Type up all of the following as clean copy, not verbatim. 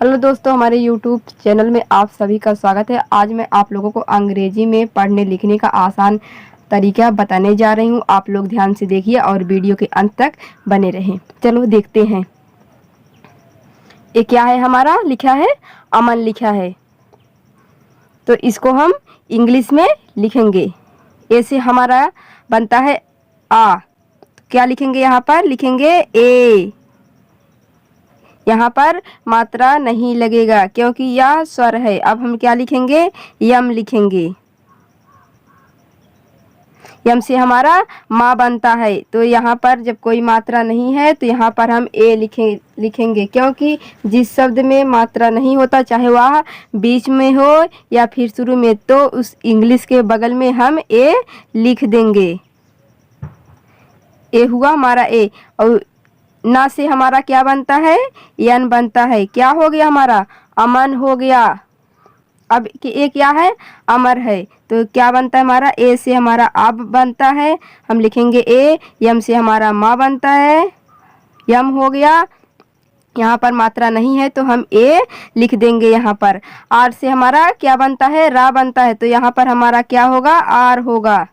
Hello दोस्तों, हमारे YouTube channel में आप सभी का स्वागत है। आज मैं आप लोगों को अंग्रेजी में पढ़ने लिखने का आसान तरीका बताने जा रही हूँ। आप लोग ध्यान से देखिए और वीडियो के अंत तक बने रहें। चलो देखते हैं। ये क्या है? हमारा लिखा है अमन लिखा है, तो इसको हम इंग्लिश में लिखेंगे। ऐसे हमारा बनता है आ, तो क्या लिखेंगे? यहाँ पर लिखेंगे ए। यहाँ पर मात्रा नहीं लगेगा क्योंकि यह स्वर है। अब हम क्या लिखेंगे? यम लिखेंगे। यम से हमारा माँ बनता है, तो यहाँ पर जब कोई मात्रा नहीं है तो यहाँ पर हम ए लिखेंगे क्योंकि जिस शब्द में मात्रा नहीं होता, चाहे वह बीच में हो या फिर शुरू में, तो उस इंग्लिश के बगल में हम ए लिख देंगे। ए हुआ हमारा ए। और ना से हमारा क्या बनता है? यन बनता है। क्या हो गया? हमारा अमन हो गया। अब ए क्या है? अमर है। तो क्या बनता है हमारा? ए से हमारा अब बनता है, हम लिखेंगे ए। यम से हमारा माँ बनता है, यम हो गया। यहाँ पर मात्रा नहीं है तो हम ए लिख देंगे। यहाँ पर आर से हमारा क्या बनता है? रा बनता है, तो यहाँ पर हमारा क्या होगा? आर होगा।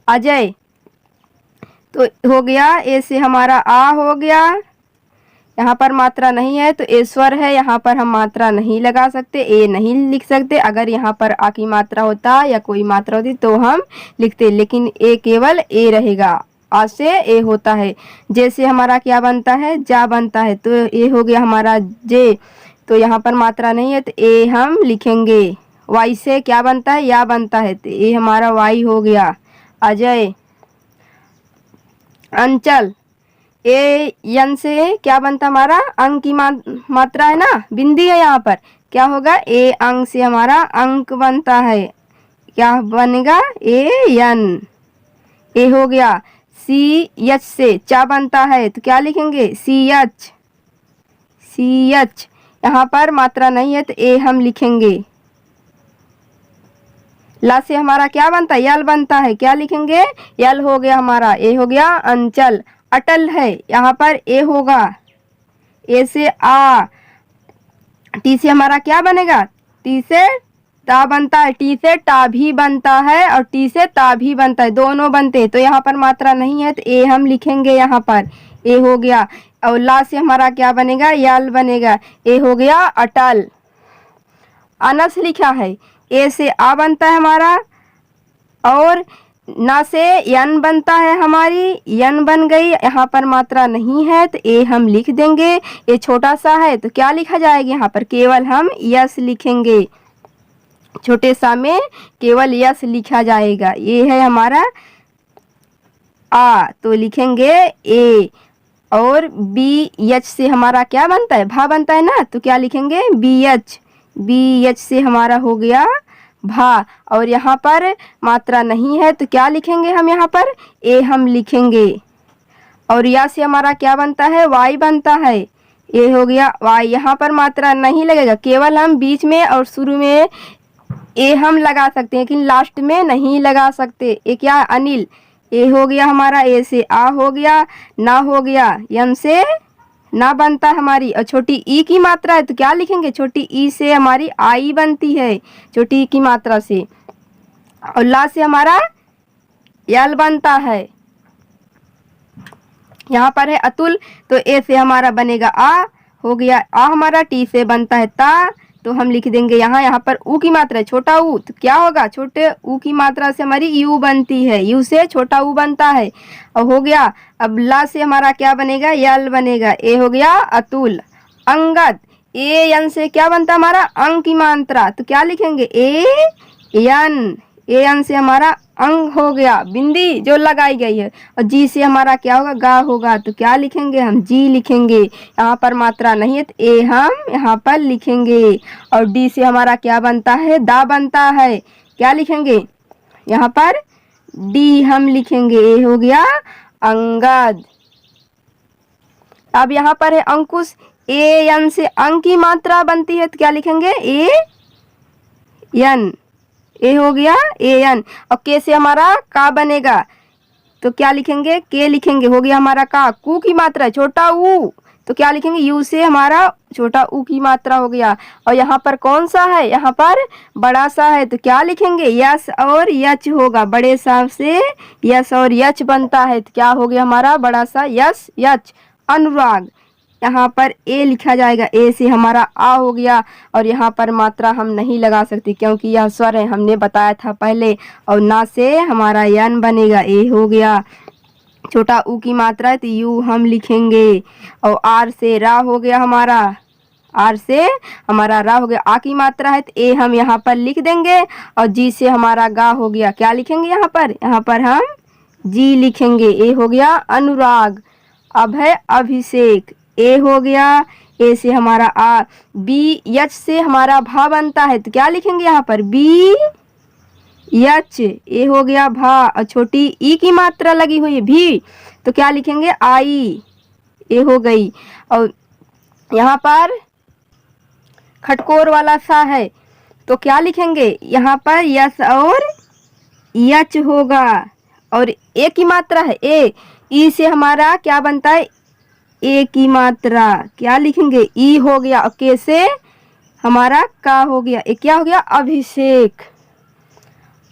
अजय, तो हो गया। ए से हमारा आ हो गया। यहाँ पर मात्रा नहीं है तो ए स्वर है, यहाँ पर हम मात्रा नहीं लगा सकते, ए नहीं लिख सकते। अगर यहाँ पर आ की मात्रा होता या कोई मात्रा होती तो हम लिखते, लेकिन ए केवल ए रहेगा। आ से ए होता है। जैसे हमारा क्या बनता है? जा बनता है, तो ए हो गया हमारा जे। तो यहाँ पर मात्रा नहीं है तो ए हम लिखेंगे। वाई से क्या बनता है? या बनता है, तो ए हमारा वाई हो गया। अजय। अंचल, ए यन से क्या बनता हमारा? अंक की मात्रा है ना, बिंदी है यहाँ पर, क्या होगा? ए अंक से हमारा अंक बनता है, क्या बनेगा? ए यन। ए हो गया। सी एच से चा बनता है, तो क्या लिखेंगे? C H. सी एच, यहाँ पर मात्रा नहीं है तो ए हम लिखेंगे। ला से हमारा क्या बनता है? यल बनता है, क्या लिखेंगे? यल हो गया हमारा। ए हो गया अंचल। अटल है, यहाँ पर ए होगा। ए से आ। टी से हमारा क्या बनेगा? टी से ता बनता है, टी से टा भी बनता है और टी से ता भी बनता है, दोनों बनते हैं। तो यहाँ पर मात्रा नहीं है तो ए हम लिखेंगे। यहाँ पर ए हो गया। और ला से हमारा क्या बनेगा? यल बनेगा। ए हो गया अटल। अनस लिखा है, ए से आ बनता है हमारा, और ना से यन बनता है हमारी, यन बन गई। यहाँ पर मात्रा नहीं है तो ए हम लिख देंगे। ये छोटा सा है तो क्या लिखा जाएगा? यहाँ पर केवल हम यस लिखेंगे। छोटे सा में केवल यस लिखा जाएगा। ये है हमारा आ, तो लिखेंगे ए। और बी एच से हमारा क्या बनता है? भा बनता है ना, तो क्या लिखेंगे? B H. बी एच से हमारा हो गया भा। और यहाँ पर मात्रा नहीं है तो क्या लिखेंगे हम? यहाँ पर ए हम लिखेंगे। और या से हमारा क्या बनता है? वाई बनता है, ए हो गया वाई। यहाँ पर मात्रा नहीं लगेगा, केवल हम बीच में और शुरू में ए हम लगा सकते हैं, लेकिन लास्ट में नहीं लगा सकते। ए क्या? अनिल। ए हो गया हमारा, ए से आ हो गया, ना हो गया, यम से ना बनता है हमारी। और छोटी ई की मात्रा है तो क्या लिखेंगे? छोटी ई से हमारी आई बनती है, छोटी ई की मात्रा से। और ला से हमारा यल बनता है। यहाँ पर है अतुल, तो ए से हमारा बनेगा आ, हो गया आ हमारा। टी से बनता है ता, तो हम लिख देंगे यहाँ। यहाँ पर ऊ की मात्रा है, छोटा ऊ, तो क्या होगा? छोटे ऊ की मात्रा से हमारी यू बनती है, यू से छोटा ऊ बनता है। और हो गया। अब ला से हमारा क्या बनेगा? यल बनेगा। ए हो गया अतुल। अंगद, ए यन से क्या बनता है हमारा? अंक की मात्रा, तो क्या लिखेंगे? ए यन। ए यन से हमारा अंग हो गया, बिंदी जो लगाई गई है। और जी से हमारा क्या होगा? गा होगा, तो क्या लिखेंगे हम? जी लिखेंगे। यहाँ पर मात्रा नहीं है तो ए हम यहाँ पर लिखेंगे। और डी से हमारा क्या बनता है? दा बनता है, क्या लिखेंगे? यहाँ पर डी हम लिखेंगे। ए हो गया अंगद। अब यहाँ पर है अंकुश, ए यन से अंक की मात्रा बनती है तो क्या लिखेंगे? ए यन। ए हो गया ए एन। और के से हमारा का बनेगा, तो क्या लिखेंगे? के लिखेंगे। हो गया हमारा का। कू की मात्रा है, छोटा ऊ, तो क्या लिखेंगे, यू से हमारा छोटा ऊ की मात्रा हो गया। और यहाँ पर कौन सा है, यहाँ पर बड़ा सा है, तो क्या लिखेंगे, यस और यच होगा। बड़े सा से यस और यच बनता है, तो क्या हो गया हमारा बड़ा सा यस यच, अनुराग। यहाँ पर ए लिखा जाएगा, ए से हमारा आ हो गया। और यहाँ पर मात्रा हम नहीं लगा सकते क्योंकि यह स्वर है, हमने बताया था पहले। और ना से हमारा यन बनेगा, ए हो गया। छोटा ऊ की मात्रा है तो यू हम लिखेंगे। और आर से रा हो गया हमारा, आर से हमारा रा हो गया। आ की मात्रा है तो ए हम यहाँ पर लिख देंगे। और जी से हमारा गा हो गया, क्या लिखेंगे यहाँ पर हम जी लिखेंगे। ए हो गया अनुराग। अब है अभिषेक, ए हो गया। ए से हमारा आ, बी यच से हमारा भा बनता है, तो क्या लिखेंगे यहाँ पर बी यच, ए हो गया भा। और छोटी ई की मात्रा लगी हुई है भी, तो क्या लिखेंगे आई, ए हो गई। और यहाँ पर खटकोर वाला सा है, तो क्या लिखेंगे यहाँ पर यस और यच होगा। और ए की मात्रा है ए, ई से हमारा क्या बनता है ए की मात्रा, क्या लिखेंगे ई हो गया। और के से हमारा का हो गया, ए क्या हो गया अभिषेक।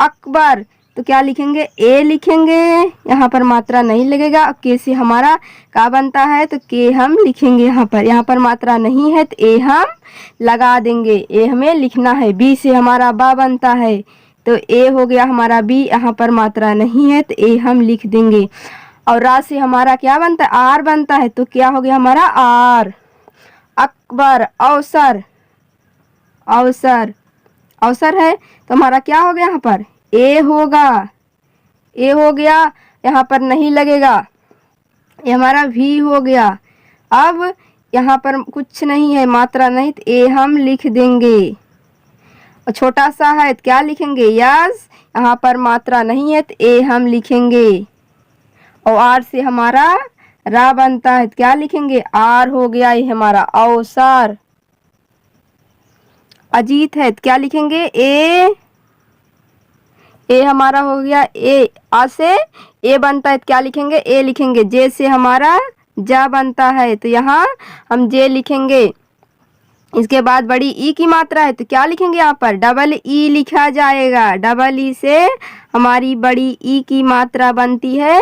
अकबर, तो क्या लिखेंगे ए लिखेंगे, यहाँ पर मात्रा नहीं लगेगा। के से हमारा का बनता है, तो के हम लिखेंगे। यहाँ पर मात्रा नहीं है तो ए हम लगा देंगे, ए हमें लिखना है। बी से हमारा बा बनता है, तो ए हो गया हमारा बी, यहाँ पर मात्रा नहीं है तो ए हम लिख देंगे। और रा से हमारा क्या बनता है आर बनता है, तो क्या हो गया हमारा आर। अकबर, अवसर, अवसर, अवसर है तो हमारा क्या हो गया यहाँ पर ए होगा, ए हो गया। यहाँ पर नहीं लगेगा, ये हमारा भी हो गया। अब यहाँ पर कुछ नहीं है, मात्रा नहीं, तो ए हम लिख देंगे। और छोटा सा है तो क्या लिखेंगे यस, यहाँ पर मात्रा नहीं है तो ए हम लिखेंगे। और आर से हमारा रा बनता है तो क्या लिखेंगे आर हो गया, ये हमारा अवसर। अजीत है तो क्या लिखेंगे ए हमारा हो गया ए, आ से ए बनता है तो क्या लिखेंगे ए लिखेंगे। जे से हमारा जा बनता है तो यहाँ हम जे लिखेंगे। इसके बाद बड़ी ई की मात्रा है तो क्या लिखेंगे यहाँ पर डबल ई लिखा जाएगा। डबल ई से हमारी बड़ी ई की मात्रा बनती है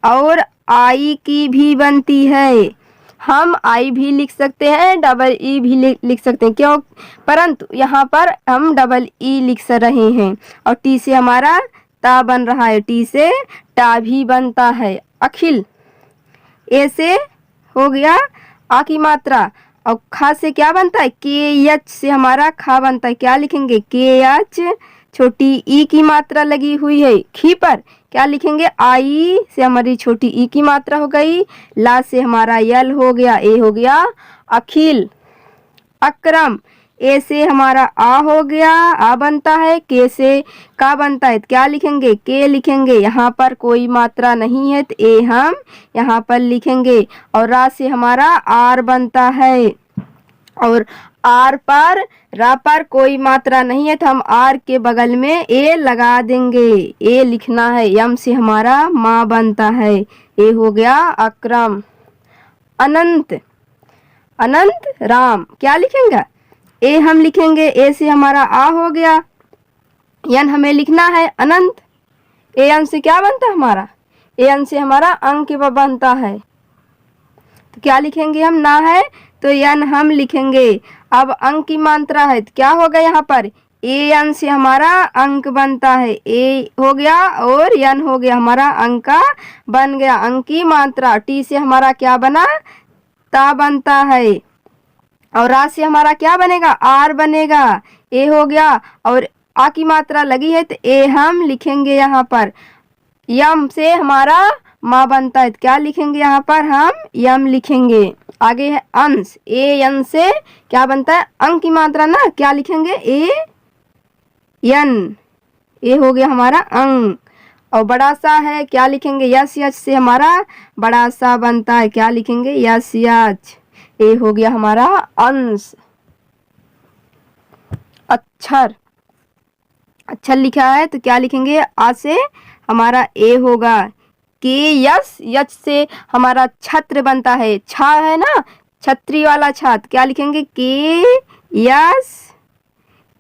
और आई की भी बनती है। हम आई भी लिख सकते हैं, डबल ई भी लिख सकते हैं, क्यों, परंतु यहाँ पर हम डबल ई लिख रहे हैं। और टी से हमारा ता बन रहा है, टी से टा भी बनता है। अखिल, ए से हो गया आ की मात्रा। और खा से क्या बनता है के एच से हमारा खा बनता है, क्या लिखेंगे के एच, छोटी ई की मात्रा लगी हुई है। खी पर क्या लिखेंगे आई से हमारी छोटी ई की मात्रा हो गई। ला से हमारा यल हो गया, ए हो गया अखिल। अकरम, ए से हमारा आ हो गया, आ बनता है। के से का बनता है तो क्या लिखेंगे के लिखेंगे। यहाँ पर कोई मात्रा नहीं है तो ए हम यहाँ पर लिखेंगे। और रा से हमारा आर बनता है और आर पर रा पर कोई मात्रा नहीं है तो हम आर के बगल में ए लगा देंगे, ए लिखना है। यम से हमारा माँ बनता है, ए हो गया अकरम। अनंत, अनंत राम, क्या लिखेंगे ए हम लिखेंगे। ए से हमारा आ हो गया, यन हमें लिखना है अनंत। ए अन से क्या बनता है हमारा ए अन से हमारा अंक बनता है, तो क्या लिखेंगे हम ना है तो यन हम लिखेंगे। अब अंक की मात्रा है तो क्या होगा यहाँ पर ए एन से हमारा अंक बनता है, ए हो गया और यन हो गया हमारा अंक का बन गया। अंक की मात्रा। टी से हमारा क्या बना ता बनता है और रा से हमारा क्या बनेगा आर बनेगा, ए हो गया। और आ की मात्रा लगी है तो ए हम लिखेंगे यहाँ पर। यम से हमारा माँ बनता है तो क्या लिखेंगे यहाँ पर हम यम लिखेंगे। आगे है अंश, ए एन से क्या बनता है अंक की मात्रा ना, क्या लिखेंगे ए यन, ए हो गया हमारा अंक। और बड़ा सा है क्या लिखेंगे यस यच से हमारा बड़ा सा बनता है, क्या लिखेंगे यस यच, ए हो गया हमारा अंश। अक्षर, अक्षर लिखा है तो क्या लिखेंगे आ से हमारा ए होगा। के यस यच से हमारा छत्र बनता है, छा है ना छतरी वाला छात्र, क्या लिखेंगे के यस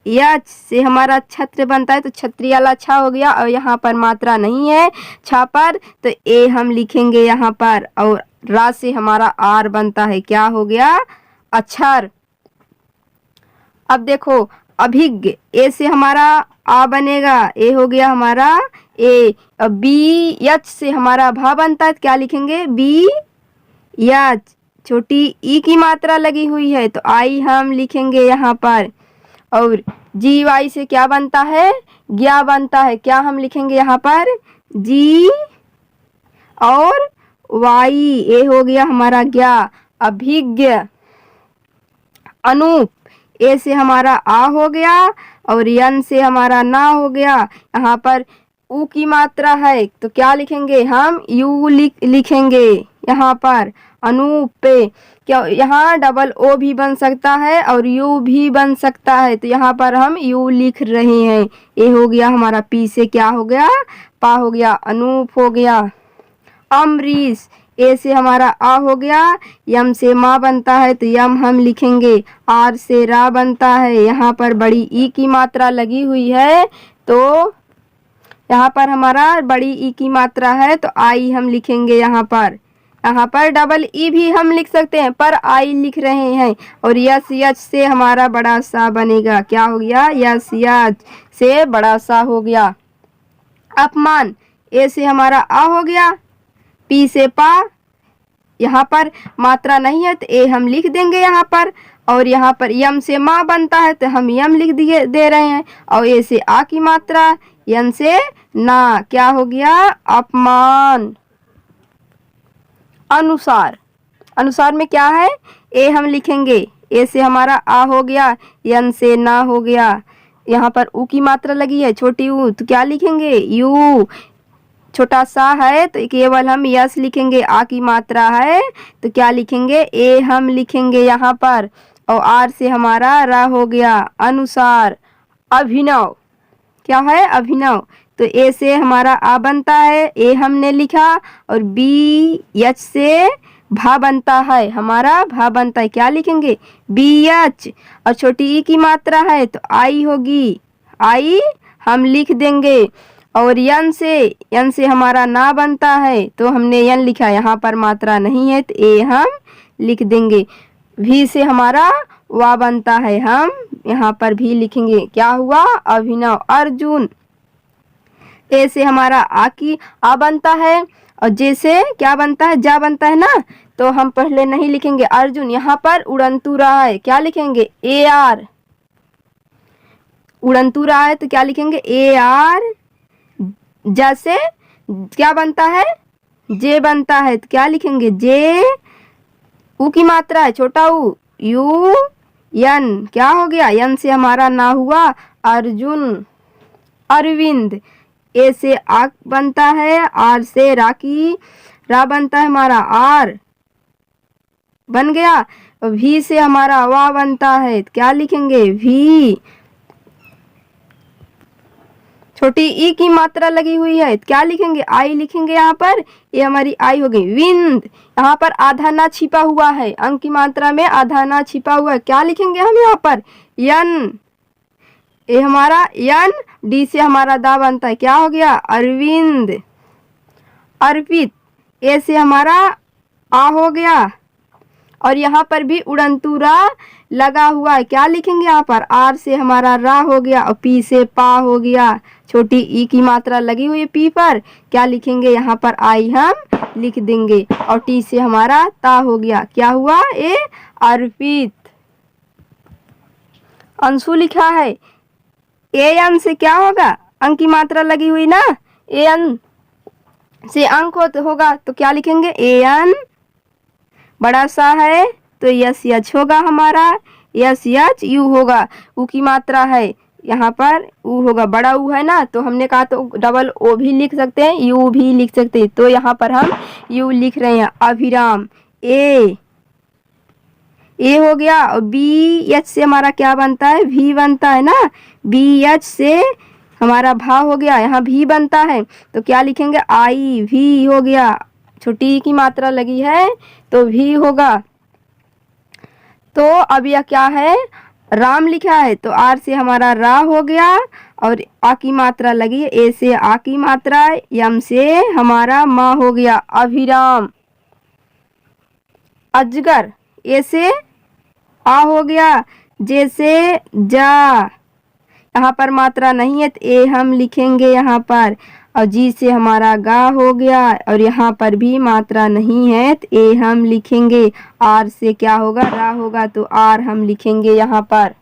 यच से हमारा छत्र बनता है तो छतरी वाला छा हो गया। और यहाँ पर मात्रा नहीं है छा पर तो ए हम लिखेंगे यहाँ पर। और रा से हमारा आर बनता है, क्या हो गया अक्षर। अब देखो अभिज्ञ, ए से हमारा आ बनेगा, ए हो गया हमारा ए। बी यच से हमारा भा बनता है तो क्या लिखेंगे बी यच। छोटी ई की मात्रा लगी हुई है तो आई हम लिखेंगे यहाँ पर। और जी वाई से क्या बनता है ज्ञा बनता है, क्या हम लिखेंगे यहाँ पर जी और वाई, ए हो गया हमारा ज्ञा। अभिज्ञ। अनूप, ए से हमारा आ हो गया और यन से हमारा ना हो गया। यहाँ पर ऊ की मात्रा है तो क्या लिखेंगे हम यू लिखेंगे यहाँ पर अनूप पे। क्या यहाँ डबल ओ भी बन सकता है और यू भी बन सकता है तो यहाँ पर हम यू लिख रहे हैं। ए हो गया हमारा पी से क्या हो गया पा हो गया, अनूप हो गया। अमरीश, ए से हमारा आ हो गया, यम से माँ बनता है तो यम हम लिखेंगे। आर से रा बनता है, यहाँ पर बड़ी ई की मात्रा लगी हुई है तो यहाँ पर हमारा बड़ी ई की मात्रा है तो आई हम लिखेंगे यहाँ पर। यहाँ पर डबल ई भी हम लिख सकते हैं पर आई लिख रहे हैं। और यस यच से हमारा बड़ा सा बनेगा, क्या हो गया यस यच से बड़ा सा हो गया। अपमान, ए से हमारा आ हो गया, पी से पा, यहाँ पर मात्रा नहीं है तो ए हम लिख देंगे यहाँ पर। और यहाँ पर यम से माँ बनता है तो हम यम लिख दे रहे हैं। और ए से आ की मात्रा, यन से ना, क्या हो गया अपमान। अनुसार, अनुसार में क्या है ए हम लिखेंगे, ए से हमारा आ हो गया, यन से ना हो गया। यहाँ पर ऊ की मात्रा लगी है छोटी ऊ तो क्या लिखेंगे यू। छोटा सा है तो केवल हम यस लिखेंगे, आ की मात्रा है तो क्या लिखेंगे ए हम लिखेंगे यहाँ पर। और आर से हमारा रा हो गया अनुसार। अभिनव, क्या है अभिनव तो ए से हमारा आ बनता है, ए हमने लिखा। और बी एच से भा बनता है, हमारा भा बनता है, क्या लिखेंगे बी एच। और छोटी ई की मात्रा है तो आई होगी, आई हम लिख देंगे। और यन से हमारा ना बनता है तो हमने यन लिखा, यहाँ पर मात्रा नहीं है तो ए हम लिख देंगे। भी से हमारा वा बनता है, हम यहाँ पर भी लिखेंगे, क्या हुआ अभिनव। अर्जुन, ए से हमारा आ बनता है और जे से क्या बनता है जा बनता है ना तो हम पहले नहीं लिखेंगे अर्जुन। यहाँ पर उड़ंतु रहा है, क्या लिखेंगे ए आर। उड़ंतु रहा है तो क्या लिखेंगे ए आर। जैसे क्या बनता है जे बनता है तो क्या लिखेंगे जे। ऊ की मात्रा है छोटा ऊ, यू यन, क्या हो गया यन से हमारा ना हुआ अर्जुन। अरविंद, ए से आ बनता है, आर से रा बनता है, हमारा आर बन गया। भी से हमारा वा बनता है तो क्या लिखेंगे भी। छोटी ई की मात्रा लगी हुई है तो क्या लिखेंगे आई लिखेंगे यहाँ पर, ये हमारी आई हो गई। विंद, यहाँ पर आधा ना छिपा हुआ है, अंक की मात्रा में आधा ना छिपा हुआ है, क्या लिखेंगे हम यहाँ पर यन। ये हमारा यन, डी से हमारा दा बनता है, क्या हो गया अरविंद। अर्पित, ए से हमारा आ हो गया और यहाँ पर भी उड़ंतु रा लगा हुआ है, क्या लिखेंगे यहाँ पर आर से हमारा रा हो गया और पी से पा हो गया। छोटी ई की मात्रा लगी हुई है पी पर, क्या लिखेंगे यहाँ पर आई हम लिख देंगे। और टी से हमारा ता हो गया, क्या हुआ ए अर्पित। अंशु लिखा है, ए एन से क्या होगा अंक की मात्रा लगी हुई ना, ए एन से अंक होगा तो क्या लिखेंगे ए एन। बड़ा सा है तो यस यच होगा हमारा, यस यच यू होगा। ऊ की मात्रा है यहाँ पर ऊ होगा, बड़ा ऊ है ना तो हमने कहा तो डबल ओ भी लिख सकते हैं यू भी लिख सकते हैं तो यहाँ पर हम यू लिख रहे हैं। अभिराम, ए हो गया और बी एच से हमारा क्या बनता है भी बनता है ना, बी एच से हमारा भा हो गया, यहाँ भी बनता है तो क्या लिखेंगे आई भी हो गया। छोटी की मात्रा लगी है तो भी होगा। तो अब यह क्या है, राम लिखा है, तो आर से हमारा रा हो गया और आ की मात्रा लगी, ए से आ की मात्रा, यम से हमारा मा हो गया, अभिराम। अजगर, ए से आ हो गया, जे से जा, यहाँ पर मात्रा नहीं है तो ए हम लिखेंगे यहाँ पर, और जी से हमारा गा हो गया और यहाँ पर भी मात्रा नहीं है तो ए हम लिखेंगे। आर से क्या होगा, रा होगा, तो आर हम लिखेंगे यहाँ पर।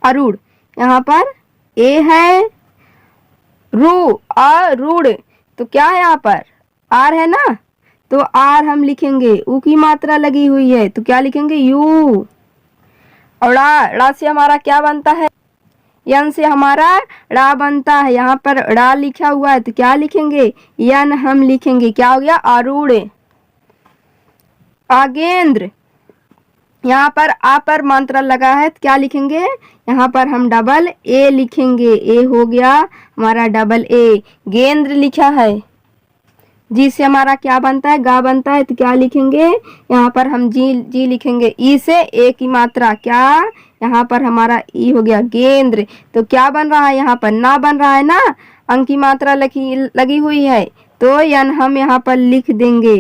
अरुण, यहाँ पर ए है, रू अरुण, तो क्या है यहाँ पर आर है ना, तो आर हम लिखेंगे। ऊ की मात्रा लगी हुई है तो क्या लिखेंगे, यू। और ड़ा से हमारा क्या बनता है, यन से हमारा ड़ा बनता है, यहाँ पर ड़ा लिखा हुआ है तो क्या लिखेंगे, यन हम लिखेंगे। क्या हो गया, आरूढ़। आगेंद्र, यहाँ पर आ पर मात्रा लगा है तो क्या लिखेंगे, यहाँ पर हम डबल ए लिखेंगे, ए हो गया हमारा डबल ए। गेंद्र लिखा है, जी से हमारा क्या बनता है, गा बनता है तो क्या लिखेंगे, यहाँ पर हम जी लिखेंगे। ई से ए की मात्रा, क्या यहाँ पर हमारा ई हो गया, गेंद्र। तो क्या बन रहा है, यहाँ पर ना बन रहा है ना, अंक की मात्रा लगी हुई है तो यन हम यहाँ पर लिख देंगे।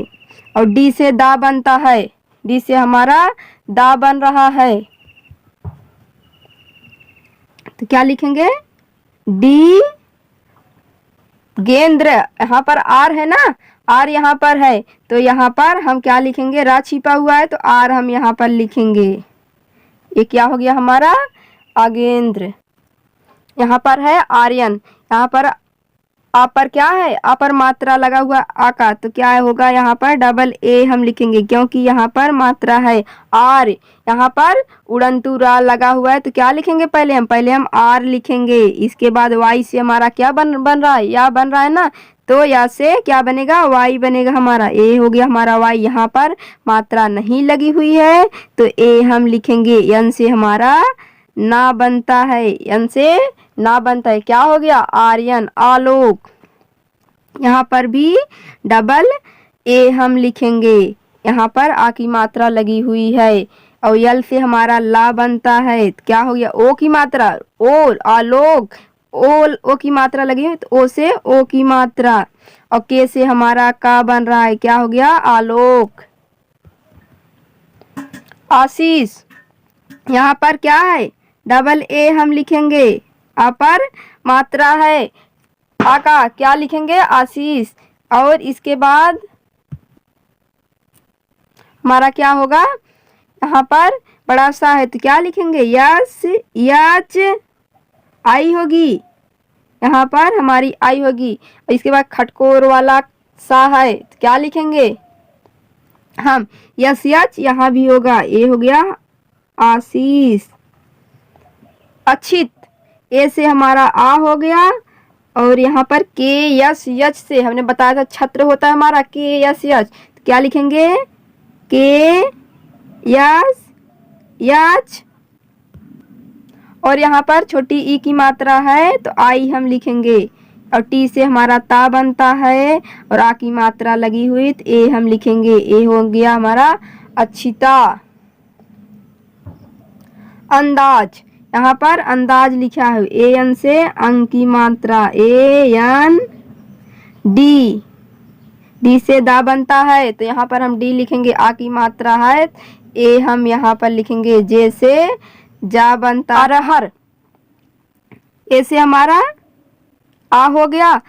और डी से दा बनता है, डी से हमारा दा बन रहा है तो क्या लिखेंगे, डी गेंद्र। यहाँ पर आर है ना, आर यहाँ पर है तो यहाँ पर हम क्या लिखेंगे, रा छिपा हुआ है तो आर हम यहाँ पर लिखेंगे। ये क्या हो गया हमारा, आगेंद्र। यहाँ पर है आर्यन, यहाँ पर आ पर क्या है, आ पर मात्रा लगा हुआ आ का तो क्या होगा, यहाँ पर डबल ए हम लिखेंगे क्योंकि यहाँ पर मात्रा है आर। यहाँ पर उड़ंतु रा लगा हुआ है तो क्या लिखेंगे, पहले हम आर लिखेंगे। इसके बाद वाई से हमारा क्या बन रहा है, या बन रहा है ना, तो या से क्या बनेगा, वाई बनेगा हमारा। ए हो गया हमारा वाई, यहाँ पर मात्रा नहीं लगी हुई है तो ए हम लिखेंगे। यन से हमारा ना बनता है, यन से ना बनता है, क्या हो गया, आर्यन। आलोक, यहाँ पर भी डबल ए हम लिखेंगे, यहाँ पर आ की मात्रा लगी हुई है। और यल से हमारा ला बनता है तो क्या हो गया, ओ की मात्रा, ओ आलोक, ओ की मात्रा लगी हुई तो ओ से ओ की मात्रा। और के से हमारा का बन रहा है, क्या हो गया, आलोक। आशीष, यहाँ पर क्या है, डबल ए हम लिखेंगे, आ पर मात्रा है आ का, क्या लिखेंगे, आशीष। और इसके बाद हमारा क्या होगा, यहाँ पर बड़ा सा है तो क्या लिखेंगे, यस यच आई होगी, यहाँ पर हमारी आई होगी। और इसके बाद खटकोर वाला सा है तो क्या लिखेंगे हम, यस यच यहाँ भी होगा, ये हो गया आशीष। अक्षित, ए से हमारा आ हो गया और यहाँ पर के यस यच से हमने बताया था छत्र होता है हमारा, के यस यच तो क्या लिखेंगे, के यस यच। और यहाँ पर छोटी ई की मात्रा है तो आई हम लिखेंगे। और टी से हमारा ता बनता है और आ की मात्रा लगी हुई तो ए हम लिखेंगे, ए हो गया हमारा अक्षिता। अंदाज, यहाँ पर अंदाज लिखा है, ए एन से अंक की मात्रा, ए एन डी, डी से दा बनता है तो यहाँ पर हम डी लिखेंगे, आ की मात्रा है ए हम यहाँ पर लिखेंगे। जे से जा बनता, अरहर, ए से हमारा आ हो गया,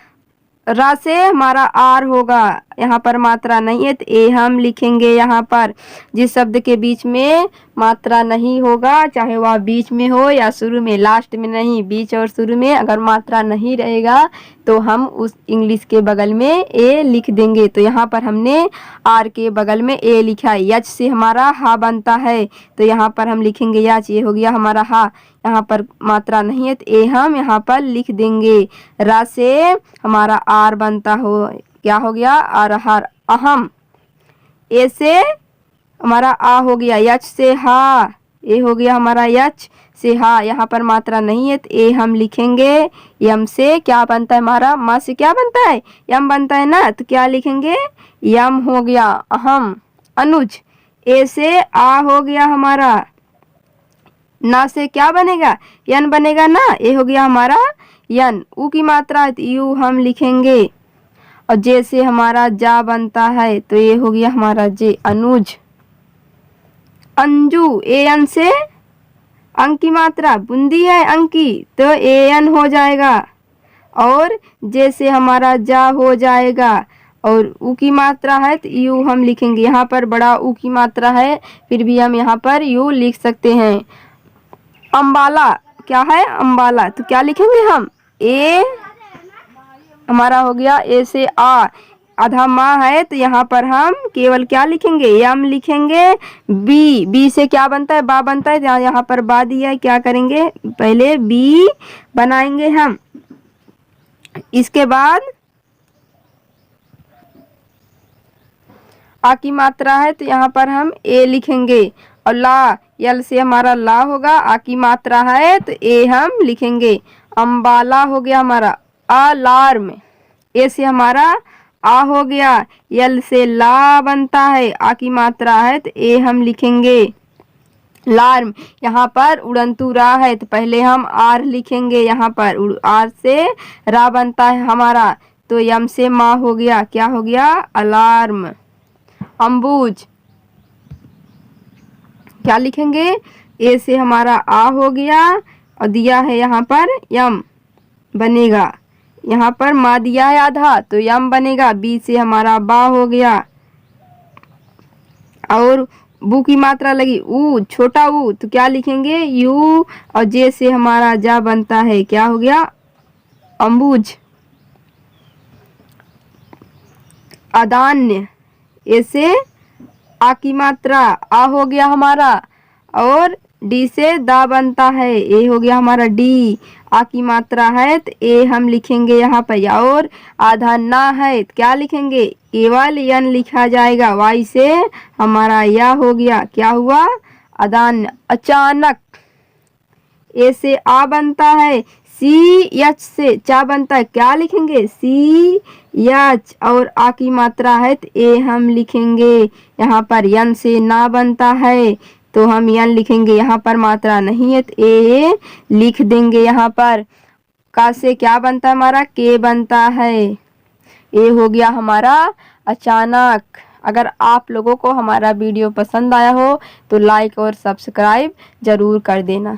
रा से हमारा आर होगा, यहाँ पर मात्रा नहीं है तो ए हम लिखेंगे। यहाँ पर जिस शब्द के बीच में मात्रा नहीं होगा, चाहे वह बीच में हो या शुरू में, लास्ट में नहीं, बीच और शुरू में अगर मात्रा नहीं रहेगा तो हम उस इंग्लिश के बगल में ए लिख देंगे। तो यहाँ पर हमने आर के बगल में ए लिखा है। यच से हमारा हा बनता है तो यहाँ पर हम लिखेंगे यच, ये हो गया हमारा हा, यहाँ पर मात्रा नहीं है तो ए हम यहाँ पर लिख देंगे। रा से हमारा आर बनता हो, क्या हो गया, अरहर। अहम, ए से हमारा आ हो गया, यच से हा, ए हो गया हमारा यच से हा, यहाँ पर मात्रा नहीं है तो ए हम लिखेंगे। यम से क्या बनता है हमारा, मा से क्या बनता है, यम बनता है ना, तो क्या लिखेंगे, यम हो गया अहम। अनुज, ए से आ हो गया हमारा, ना से क्या बनेगा, यन बनेगा ना, ये हो गया हमारा यन। ऊ की मात्रा है तो यू हम लिखेंगे। और जे से हमारा जा बनता है तो ये हो गया हमारा जे, अनुज। अंजू, ए एन से अंक की मात्रा, बूंदी है अंक की, तो ए एन हो जाएगा। और जे से हमारा जा हो जाएगा, और ऊ की मात्रा है तो यू हम लिखेंगे। यहाँ पर बड़ा ऊ की मात्रा है, फिर भी हम यहाँ पर यू लिख सकते हैं। अम्बाला, क्या है अम्बाला, तो क्या लिखेंगे हम, ए हमारा हो गया, ए से आ, आधा माँ है तो यहाँ पर हम केवल क्या लिखेंगे, यम लिखेंगे। बी, बी से क्या बनता है, बा बनता है, यहाँ पर बा दिया है, क्या करेंगे, पहले बी बनाएंगे हम। इसके बाद आ की मात्रा है तो यहाँ पर हम ए लिखेंगे। और ला, यल से हमारा ला होगा, आ की मात्रा है तो ए हम लिखेंगे। अम्बाला हो गया हमारा, अलार्म, ए से हमारा आ हो गया, यल से ला बनता है, आ की मात्रा है तो ए हम लिखेंगे। लार्म, यहाँ पर उड़ंतु रा है तो पहले हम आर लिखेंगे। यहाँ पर आर से रा बनता है हमारा, तो यम से माँ हो गया, क्या हो गया, अलार्म। अम्बुज, क्या लिखेंगे, ए से हमारा आ हो गया, और दिया है यहाँ पर यम बनेगा। यहाँ पर माँ दिया है आधा तो यम बनेगा। बी से हमारा बा हो गया, और बू की मात्रा लगी ऊ, छोटा ऊ, तो क्या लिखेंगे, यू। और जे से हमारा जा बनता है, क्या हो गया, अम्बुज। अदान्य, ए से आ की मात्रा, आ हो गया हमारा, और डी से दा बनता है, ए हो गया हमारा डी, आ की मात्रा है तो ए हम लिखेंगे यहाँ पर। और आधा ना है तो क्या लिखेंगे, केवल यन लिखा जाएगा। वाई से हमारा या हो गया, क्या हुआ, अदान्य। अचानक, ए से आ बनता है, सी एच से चा बनता है, क्या लिखेंगे, सी एच, और आ की मात्रा है तो ए हम लिखेंगे। यहाँ पर यन से ना बनता है तो हम यन लिखेंगे। यहाँ पर मात्रा नहीं है तो ए लिख देंगे। यहाँ पर का से क्या बनता है हमारा, के बनता है। ए हो गया हमारा अचानक। अगर आप लोगों को हमारा वीडियो पसंद आया हो तो लाइक और सब्सक्राइब जरूर कर देना।